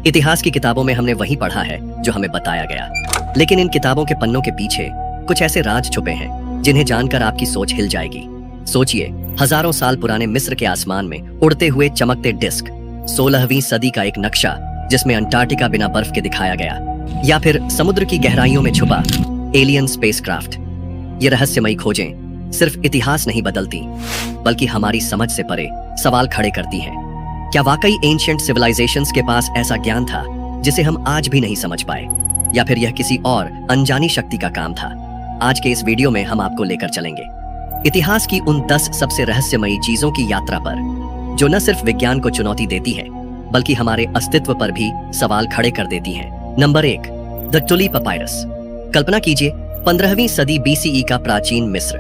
इतिहास की किताबों में हमने वही पढ़ा है जो हमें बताया गया, लेकिन इन किताबों के पन्नों के पीछे कुछ ऐसे राज छुपे हैं जिन्हें जानकर आपकी सोच हिल जाएगी। सोचिए, हजारों साल पुराने मिस्र के आसमान में उड़ते हुए चमकते डिस्क, 16वीं सदी का एक नक्शा जिसमें अंटार्कटिका बिना बर्फ के दिखाया गया, या फिर समुद्र की गहराइयों में छुपा एलियन स्पेसक्राफ्ट। ये रहस्यमयी खोजें सिर्फ इतिहास नहीं बदलती, बल्कि हमारी समझ से परे सवाल खड़े करती हैं। क्या वाकई एंशिएंट सिविलाइजेशंस के पास ऐसा ज्ञान था जिसे हम आज भी नहीं समझ पाए, या फिर यह किसी और अनजानी शक्ति का काम था? आज के इस वीडियो में हम आपको लेकर चलेंगे इतिहास की उन 10 सबसे रहस्यमयी चीजों की यात्रा पर, जो न सिर्फ विज्ञान को चुनौती देती है, बल्कि हमारे अस्तित्व पर भी सवाल खड़े कर देती हैं। Number 1, the Tulli papyrus. कल्पना कीजिए, 15वीं सदी BCE का प्राचीन मिस्र,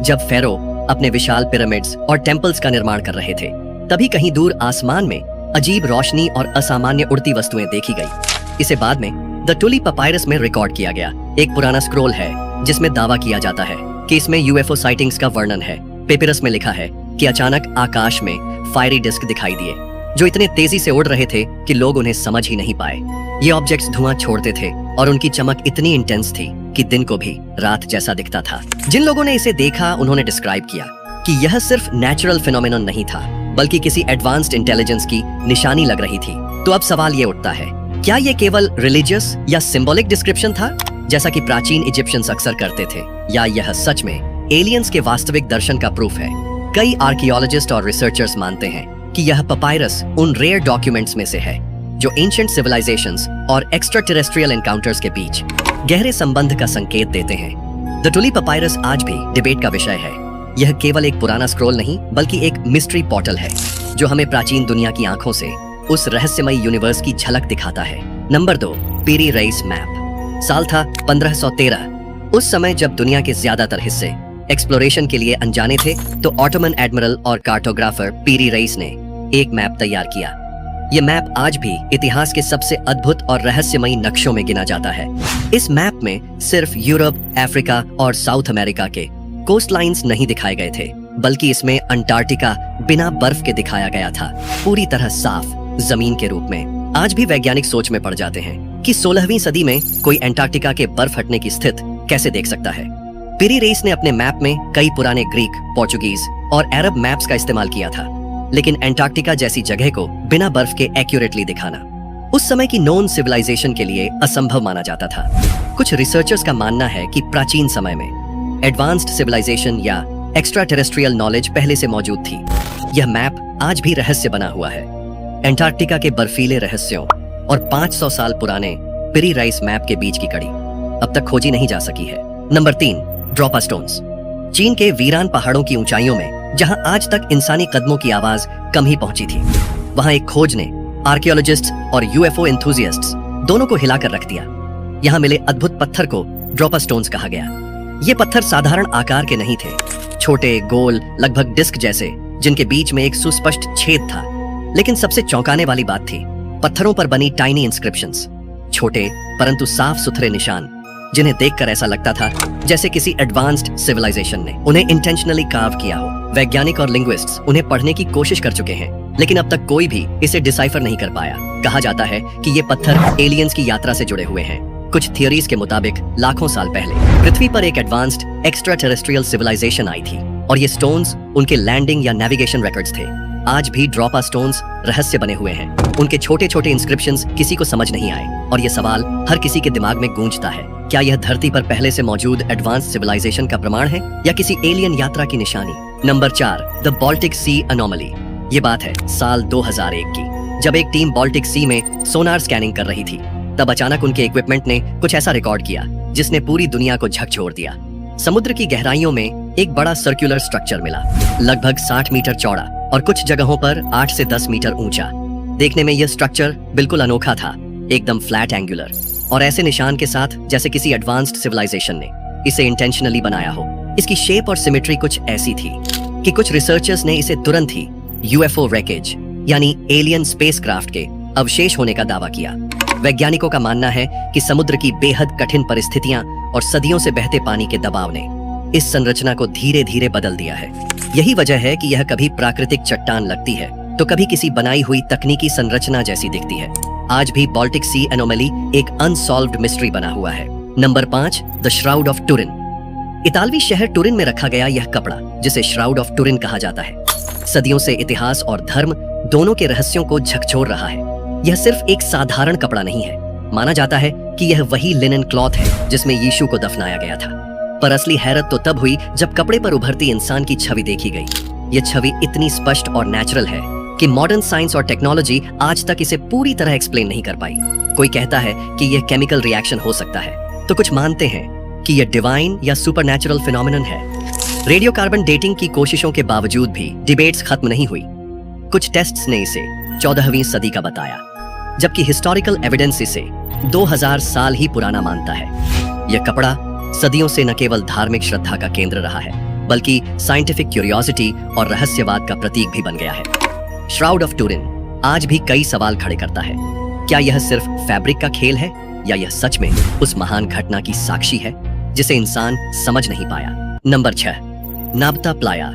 जब फेरो अपने विशाल पिरामिड्स और टेम्पल्स का निर्माण कर रहे थे, तभी कहीं दूर आसमान में अजीब रोशनी और असामान्य उड़ती वस्तुएं देखी गई। इसे बाद में द टुली पपायरस में रिकॉर्ड किया गया। एक पुराना स्क्रोल है जिसमें दावा किया जाता है कि इसमें UFO साइटिंग्स का वर्णन है। पेपिरस में लिखा है कि अचानक आकाश में फायरी डिस्क दिखाई दिए, जो इतने तेजी से उड़ रहे थे कि लोग उन्हें समझ ही नहीं पाए। ये ऑब्जेक्ट्स धुआं छोड़ते थे और उनकी चमक इतनी इंटेंस थी कि दिन को भी रात जैसा दिखता था। जिन लोगों ने इसे देखा, उन्होंने डिस्क्राइब किया कि यह सिर्फ नेचुरल फिनोमेनन नहीं था, बल्कि किसी एडवांस्ड इंटेलिजेंस की निशानी लग रही थी। तो अब सवाल ये उठता है, क्या ये केवल रिलीजियस या सिंबॉलिक डिस्क्रिप्शन था, जैसा कि प्राचीन इजिप्शियंस अक्सर करते थे, या यह सच में एलियंस के वास्तविक दर्शन का प्रूफ है? कई आर्कियोलॉजिस्ट और रिसर्चर्स मानते हैं कि यह पपायरस उन रेयर डॉक्यूमेंट्स में से है जो एंशिएंट सिविलाइजेशंस और एक्स्ट्रा टेरेस्ट्रियल एनकाउंटर्स के बीच गहरे संबंध का संकेत देते हैं। द टुली पपायरस आज भी डिबेट का विषय है। यह केवल एक पुराना स्क्रोल नहीं, बल्कि एक मिस्ट्री पोर्टल है जो हमें प्राचीन दुनिया की आंखों से उस रहस्यमयी यूनिवर्स की झलक दिखाता है। नंबर 2, पीरी रेइस मैप। साल था 1513। उस समय जब दुनिया के ज्यादातर हिस्से एक्सप्लोरेशन के लिए अनजाने थे, तो ऑटोमन एडमिरल और कार्टोग्राफर पीरी रेइस ने एक मैप तैयार किया। यह मैप आज भी इतिहास के सबसे अद्भुत और रहस्यमयी नक्शों में गिना जाता है। इस मैप में सिर्फ यूरोप, अफ्रीका और साउथ अमेरिका के कोस्ट लाइन्स नहीं दिखाए गए थे, बल्कि इसमें अंटार्कटिका बिना बर्फ के दिखाया गया था, पूरी तरह साफ जमीन के रूप में। आज भी वैज्ञानिक सोच में पड़ जाते हैं कि 16वीं सदी में कोई अंटार्कटिका के बर्फ हटने की स्थिति कैसे देख सकता है। पीरी रेइस ने अपने मैप में कई पुराने ग्रीक, पोर्चुगीज और अरब मैप्स का इस्तेमाल किया था, लेकिन अंटार्कटिका जैसी जगह को बिना बर्फ के एक्यूरेटली दिखाना उस समय की नोन सिविलाइजेशन के लिए असंभव माना जाता था। कुछ रिसर्चर्स का मानना है कि प्राचीन समय में एडवांस्ड सिविलाइजेशन या एक्स्ट्रा टेरेस्ट्रियल नॉलेज पहले से मौजूद थी। यह मैप आज भी रहस्य बना हुआ है। अंटार्कटिका के बर्फीले रहस्यों और 500 साल पुराने पीरी रेइस मैप के बीच की कड़ी अब तक खोजी नहीं जा सकी है। Number 3, Dropa stones. चीन के वीरान पहाड़ों की ऊंचाइयों में, जहां आज तक इंसानी कदमों की आवाज कम ही पहुंची थी, वहां एक खोज ने आर्कियोलॉजिस्ट्स और UFO एंथुसियास्ट्स दोनों को हिलाकर रख दिया। यहां मिले अद्भुत पत्थर को ड्रॉपा स्टोन्स कहा गया। ये पत्थर साधारण आकार के नहीं थे, छोटे, गोल, लगभग डिस्क जैसे, जिनके बीच में एक सुस्पष्ट छेद था। लेकिन सबसे चौंकाने वाली बात थी पत्थरों पर बनी टाइनी इंस्क्रिप्शंस, छोटे परंतु साफ सुथरे निशान, जिन्हें देखकर ऐसा लगता था जैसे किसी एडवांस्ड सिविलाइजेशन ने उन्हें इंटेंशनली कार्व किया हो। वैज्ञानिक और लिंग्विस्ट्स उन्हें पढ़ने की कोशिश कर चुके हैं, लेकिन अब तक कोई भी इसे डिसाइफर नहीं कर पाया। कहा जाता है कि ये पत्थर एलियंस की यात्रा से जुड़े हुए हैं। कुछ थियरीज के मुताबिक लाखों साल पहले पृथ्वी पर एक एडवांस्ड एक्स्ट्रा टेरेस्ट्रियल सिविलाइजेशन आई थी, और ये स्टोन्स उनके लैंडिंग या नेविगेशन रिकॉर्ड्स थे। आज भी ड्रॉपा स्टोन्स रहस्य बने हुए हैं। उनके छोटे छोटे इंस्क्रिप्शंस किसी को समझ नहीं आए, और ये सवाल हर किसी के दिमाग में गूंजता है, क्या यह धरती पर पहले से मौजूद एडवांस सिविलाइजेशन का प्रमाण है, या किसी एलियन यात्रा की निशानी? Number 4, the Baltic Sea anomaly. ये बात है साल 2001 की, जब एक टीम बाल्टिक सी में सोनार स्कैनिंग कर रही थी। तब अचानक उनके इक्विपमेंट ने कुछ ऐसा रिकॉर्ड किया जिसने पूरी दुनिया को झकझोर दिया। समुद्र की गहराइयों में एक बड़ा सर्कुलर स्ट्रक्चर मिला, लगभग 60 मीटर चौड़ा और कुछ जगहों पर 8 से 10 मीटर ऊंचा। देखने में यह स्ट्रक्चर बिल्कुल अनोखा था, एकदम फ्लैट एंगुलर, और ऐसे निशान के साथ जैसे किसी एडवांस्ड सिविलाइजेशन ने इसे इंटेंशनली बनाया हो। इसकी शेप और सिमेट्री कुछ ऐसी थी कि कुछ रिसर्चर्स ने इसे तुरंत ही UFO रैकेज यानी एलियन स्पेसक्राफ्ट के अवशेष होने का दावा किया। वैज्ञानिकों का मानना है कि समुद्र की बेहद कठिन परिस्थितियां और सदियों से बहते पानी के दबाव ने इस संरचना को धीरे धीरे बदल दिया है। यही वजह है कि यह कभी प्राकृतिक चट्टान लगती है तो कभी किसी बनाई हुई तकनीकी संरचना जैसी दिखती है। आज भी बाल्टिक सी एनोमली एक अनसॉल्व्ड मिस्ट्री बना हुआ है। Number 5, the shroud of Turin. इतालवी शहर टुरिन में रखा गया यह कपड़ा, जिसे श्राउड ऑफ टुरिन कहा जाता है, सदियों से इतिहास और धर्म दोनों के रहस्यों को झकझोर रहा है। यह सिर्फ एक साधारण कपड़ा नहीं है। माना जाता है कि यह वही लिनन क्लॉथ है जिसमें यीशु को दफनाया गया था। पर असली हैरत तो तब हुई जब कपड़े पर उभरती इंसान की छवि देखी गई। यह छवि इतनी स्पष्ट और नेचुरल है कि मॉडर्न साइंस और टेक्नोलॉजी आज तक इसे पूरी तरह एक्सप्लेन नहीं कर पाई। कोई कहता है कि यह केमिकल रिएक्शन हो सकता है, तो कुछ मानते हैं कि यह डिवाइन या सुपरनैचुरल फिनोमिनन है। रेडियोकार्बन डेटिंग की कोशिशों के बावजूद भी डिबेट्स खत्म नहीं हुई। कुछ टेस्ट्स ने इसे 14वीं सदी का बताया, जबकि हिस्टोरिकल एविडेंस इसे 2000 साल ही पुराना मानता है। यह कपड़ा सदियों से न केवल धार्मिक श्रद्धा का केंद्र रहा है, बल्कि साइंटिफिक क्यूरियोसिटी और रहस्यवाद का प्रतीक भी बन गया है। श्राउड ऑफ टुरिन आज भी कई सवाल खड़े करता है। क्या यह सिर्फ फैब्रिक का खेल है, या यह सच में उस महान घटना की साक्षी है जिसे इंसान समझ नहीं पाया? Number 6, Nabta Playa.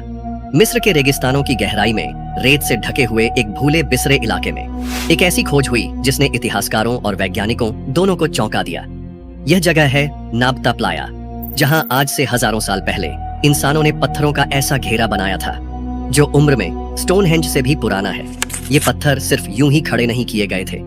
मिस्र के रेगिस्तानों की गहराई में रेत से ढके हुए एक भूले बिसरे इलाके में एक ऐसी खोज हुई जिसने इतिहासकारों और वैज्ञानिकों दोनों को चौंका दिया। यह जगह है नाब्ता प्लाया, जहां आज से हजारों साल पहले इंसानों ने पत्थरों का ऐसा घेरा बनाया था जो उम्र में स्टोनहेंज से भी पुराना है। ये पत्थर सिर्फ यूं ही खड़े नहीं किए गए थे।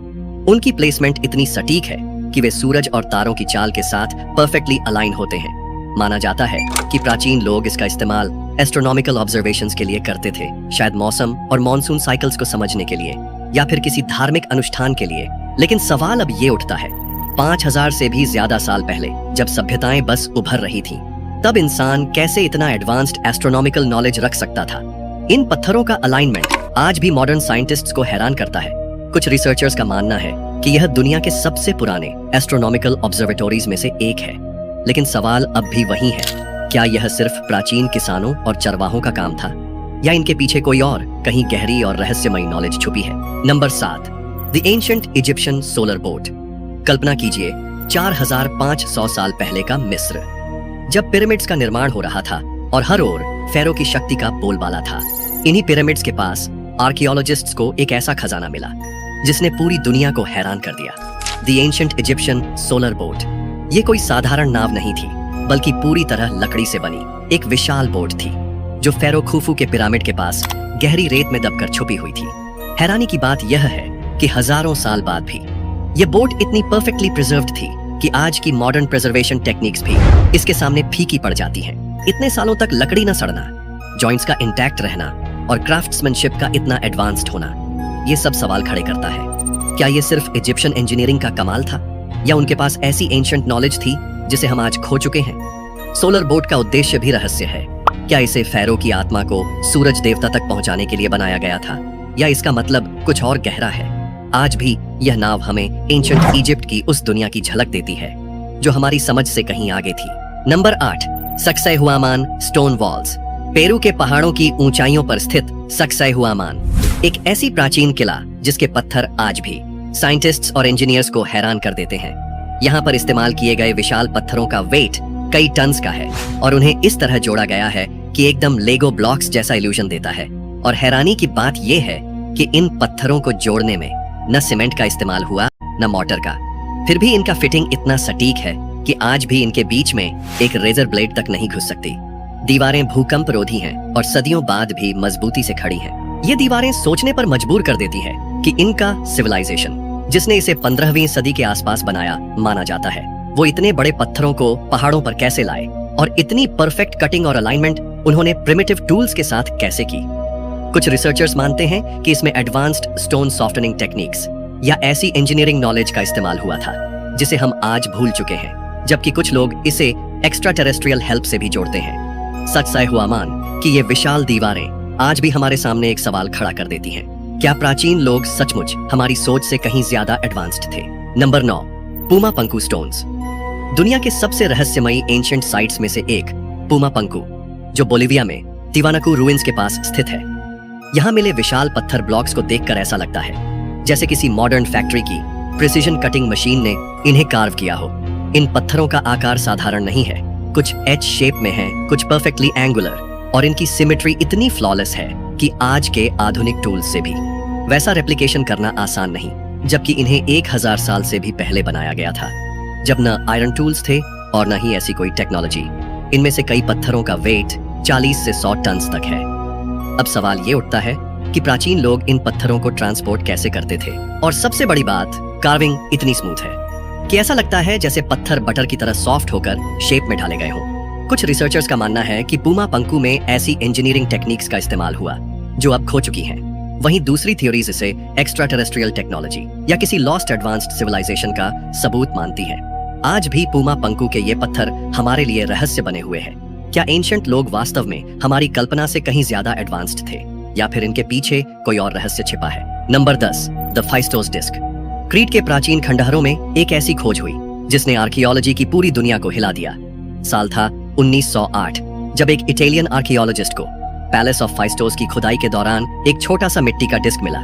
उनकी प्लेसमेंट इतनी सटीक है कि वे सूरज और तारों की चाल के साथ परफेक्टली अलाइन होते हैं। माना जाता है कि प्राचीन लोग इसका इस्तेमाल एस्ट्रोनॉमिकल ऑब्जर्वेशंस के लिए करते थे, शायद मौसम और मॉनसून साइकिल्स को समझने के लिए या फिर किसी धार्मिक अनुष्ठान के लिए। लेकिन सवाल अब ये उठता है, 5000 से भी ज्यादा साल पहले जब सभ्यताएं बस उभर रही थीं, तब इंसान कैसे इतना एडवांस्ड एस्ट्रोनॉमिकल नॉलेज रख सकता था? इन पत्थरों का अलाइनमेंट आज भी मॉडर्न साइंटिस्ट्स को हैरान करता है। कुछ रिसर्चर्स का मानना है कि यह दुनिया के सबसे पुराने एस्ट्रोनॉमिकल ऑब्जर्वेटोरीज में से एक है। लेकिन सवाल अब भी वही है, क्या यह सिर्फ प्राचीन किसानों और चरवाहों का काम था, या इनके पीछे कोई और कहीं गहरी और रहस्यमयी नॉलेज छुपी है? Number 7, the ancient Egyptian solar boat. कल्पना कीजिए 4500 साल पहले का मिस्र, जब पिरामिड्स का निर्माण हो रहा था और हर ओर फेरो की शक्ति का बोलबाला था। इन्हीं पिरामिड्स के पास आर्कियोलॉजिस्ट्स को एक ऐसा खजाना मिला जिसने पूरी दुनिया को हैरान कर दिया। The ancient Egyptian solar boat. ये कोई साधारण नाव नहीं थी, बल्कि पूरी तरह लकड़ी से बनी एक विशाल बोट थी जो फेरो खुफू के पिरामिड के पास गहरी रेत में दबकर छुपी हुई थी। हैरानी की बात यह है कि हजारों साल बाद भी यह बोट इतनी परफेक्टली प्रिजर्व्ड थी कि आज की मॉडर्न प्रिजर्वेशन टेक्निक्स भी इसके सामने फीकी पड़ जाती हैं। इतने सालों तक लकड़ी न सड़ना, जॉइंट्स का इंटैक्ट रहना और क्राफ्ट्समैनशिप का इतना एडवांस्ड होना, ये सब सवाल खड़े करता है। क्या ये सिर्फ इजिप्शियन इंजीनियरिंग का कमाल था, या उनके पास ऐसी एंशिएंट नॉलेज थी जिसे हम आज खो चुके हैं? सोलर बोट का उद्देश्य भी रहस्य है। क्या इसे फेरो की आत्मा को सूरज देवता तक पहुंचाने के लिए बनाया गया था, या इसका मतलब कुछ और गहरा है? आज भी यह नाव हमें एंशिएंट इजिप्ट की उस दुनिया की झलक देती है जो हमारी समझ से कहीं आगे थी। Number 8, Sacsayhuaman stone walls. Peru के पहाड़ों की ऊंचाइयों पर स्थित सक्सेहुआमान एक ऐसी प्राचीन किला जिसके पत्थर आज भी साइंटिस्ट्स और इंजीनियर्स को हैरान कर देते हैं। यहाँ पर इस्तेमाल किए गए विशाल पत्थरों का वेट कई टन्स का है और उन्हें इस तरह जोड़ा गया है कि एकदम लेगो ब्लॉक्स जैसा इल्यूजन देता है। और हैरानी की बात यह है कि इन पत्थरों को जोड़ने में न सीमेंट का इस्तेमाल हुआ न मोटर का, फिर भी इनका फिटिंग इतना सटीक है कि आज भी इनके बीच में एक रेजर ब्लेड तक नहीं घुस सकती। दीवारें भूकंप रोधी हैं और सदियों बाद भी मजबूती से खड़ी हैं। ये दीवारें सोचने पर मजबूर कर देती है कि इनका सिविलाइजेशन, जिसने इसे 15वीं सदी के आसपास बनाया, माना जाता है, वो इतने बड़े पत्थरों को पहाड़ों पर कैसे लाए और इतनी परफेक्ट कटिंग और अलाइनमेंट उन्होंने प्रिमिटिव टूल्स के साथ कैसे की। कुछ रिसर्चर्स मानते हैं कि इसमें एडवांस्ड स्टोन सॉफ्टनिंग टेक्निक्स या ऐसी इंजीनियरिंग नॉलेज का इस्तेमाल हुआ था जिसे हम आज भूल चुके हैं, जबकि कुछ लोग इसे एक्स्ट्रा टेरेस्ट्रियल हेल्प से भी जोड़ते हैं। सक्सेहुआमान की ये विशाल दीवारें आज भी हमारे सामने एक सवाल खड़ा कर देती हैं, क्या प्राचीन लोग सचमुच हमारी सोच से कहीं ज्यादा एडवांस्ड थे? नंबर 9, पुमा पंकु स्टोन्स। दुनिया के सबसे रहस्यमयी एंशिएंट साइट्स में से एक पुमा पंकु, जो बोलिविया में तिवानाकू रूइंस के पास स्थित है। यहाँ मिले विशाल पत्थर ब्लॉक्स को देखकर ऐसा लगता है जैसे किसी मॉडर्न फैक्ट्री की प्रिसीजन कटिंग मशीन ने इन्हें कार्व किया हो। इन पत्थरों का आकार साधारण नहीं है, कुछ एच शेप में है, कुछ परफेक्टली एंगुलर और इनकी सिमेट्री इतनी फ्लॉलेस है कि आज के आधुनिक टूल्स से भी वैसा रेप्लिकेशन करना आसान नहीं, जबकि इन्हें 1000 साल से भी पहले बनाया गया था, जब न आयरन टूल्स थे और न ही ऐसी कोई टेक्नोलॉजी। इनमें से कई पत्थरों का वेट 40 से 100 टन तक है। अब सवाल ये उठता है कि प्राचीन लोग इन पत्थरों को ट्रांसपोर्ट कैसे करते थे, और सबसे बड़ी बात, कार्विंग इतनी स्मूथ है कि ऐसा लगता है जैसे पत्थर बटर की तरह सॉफ्ट होकर शेप में ढाले गए हों। कुछ रिसर्चर्स का मानना है कि पूमा पंकु में ऐसी इंजीनियरिंग टेक्निक्स का इस्तेमाल हुआ जो अब खो चुकी हैं। वहीं दूसरी थ्योरीज इसे एक्स्ट्रा टेरेस्ट्रियल टेक्नोलॉजी या किसी लॉस्ट एडवांस्ड सिविलाइजेशन का सबूत मानती हैं। आज भी पूमा पंकु के ये पत्थर हमारे लिए रहस्य बने हुए हैं। क्या एंशिएंट लोग वास्तव में हमारी कल्पना से कहीं ज्यादा एडवांस्ड थे, या फिर इनके पीछे कोई और रहस्य छिपा है? Number 10, the Phaistos disc. Crete के प्राचीन खंडहरों में एक ऐसी खोज हुई जिसने आर्कियोलॉजी की पूरी दुनिया को हिला दिया। साल था 1908, जब एक इटालियन आर्कियोलॉजिस्ट को पैलेस ऑफ फाइस्टोस की खुदाई के दौरान एक छोटा सा मिट्टी का डिस्क मिला।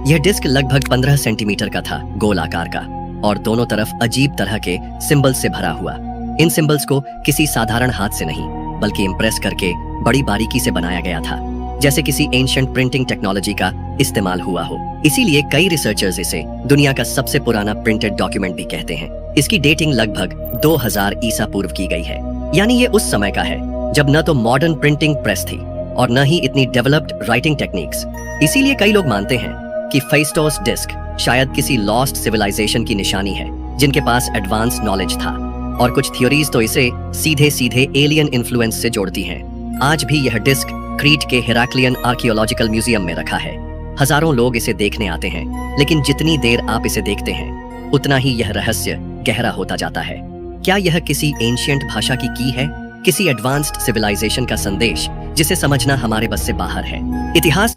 यह डिस्क लगभग 15 सेंटीमीटर का था, गोल आकार का, और दोनों तरफ अजीब तरह के सिंबल्स से भरा हुआ। इन सिंबल्स को किसी साधारण हाथ से नहीं, बल्कि इम्प्रेस करके बड़ी बारीकी से बनाया गया था, जैसे किसी एंशिएंट प्रिंटिंग टेक्नोलॉजी का इस्तेमाल हुआ हो। इसीलिए कई रिसर्चर्स इसे दुनिया का सबसे पुराना प्रिंटेड डॉक्यूमेंट भी कहते हैं। इसकी डेटिंग लगभग 2000 ईसा पूर्व की गई है, यानी ये उस समय का है जब न तो मॉडर्न प्रिंटिंग प्रेस थी और न ही इतनी डेवलप्ड राइटिंग टेक्निक्स। इसीलिए कई लोग मानते हैं कि फाइस्टोस डिस्क शायद किसी लॉस्ट सिविलाइजेशन की निशानी है जिनके पास एडवांस नॉलेज था, और कुछ थ्योरीज तो इसे सीधे सीधे एलियन इन्फ्लुएंस से जोड़ती हैं। आज भी यह डिस्क क्रीट के हेराक्लियन आर्कियोलॉजिकल म्यूजियम में रखा है। हजारों लोग इसे देखने आते हैं, लेकिन जितनी देर आप इसे देखते हैं उतना ही यह रहस्य गहरा होता जाता है। क्या यह किसी एंशिएंट भाषा की है, किसी एडवांस्ड सिविलाइजेशन का संदेश जिसे समझना हमारे बस से बाहर है? इतिहास